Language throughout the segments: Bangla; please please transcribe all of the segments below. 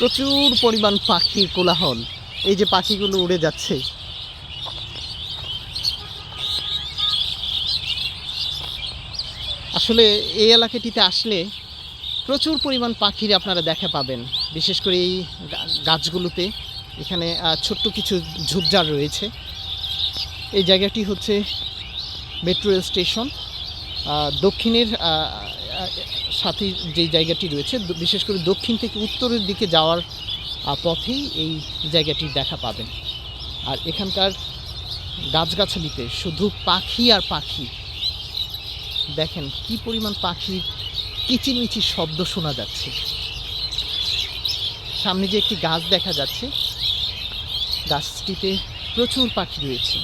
প্রচুর পরিমাণ পাখির কোলাহল। এই যে পাখিগুলো উড়ে যাচ্ছে, আসলে এই এলাকাটিতে আসলে প্রচুর পরিমাণ পাখির আপনারা দেখা পাবেন, বিশেষ করে এই গাছগুলোতে। এখানে ছোট্ট কিছু ঝোপঝাড় রয়েছে। এই জায়গাটি হচ্ছে মেট্রো রেল স্টেশন দক্ষিণের সাথে যে জায়গাটি রয়েছে, বিশেষ করে দক্ষিণ থেকে উত্তরের দিকে যাওয়ার পথেই এই জায়গাটি দেখা পাবেন। আর এখানকার গাছগাছালিতে শুধু পাখি আর পাখি। দেখেন কি পরিমাণ পাখির কিচিরমিচির শব্দ শোনা যাচ্ছে। সামনে যে একটি গাছ দেখা যাচ্ছে, গাছটিতে প্রচুর পাখি রয়েছে।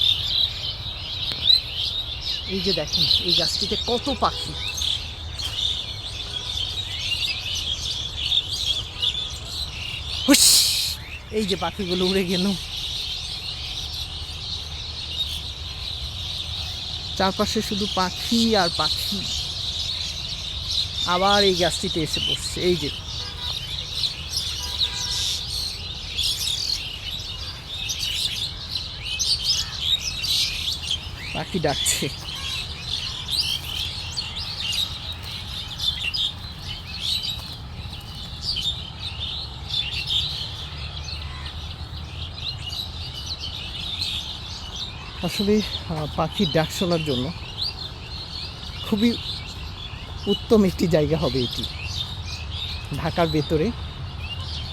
এই যে দেখেন এই গাছটিতে কত পাখি। এই যে পাখিগুলো উড়ে গেল। চারপাশে শুধু পাখি আর পাখি। আবার এই গাছটিতে এসে পড়ছে। এই যে পাখি ডাকছে। আসলে পাখির ডাক শোনার জন্য খুবই উত্তম একটি জায়গা হবে এটি। ঢাকার ভেতরে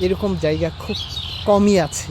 এরকম জায়গা খুব কমই আছে।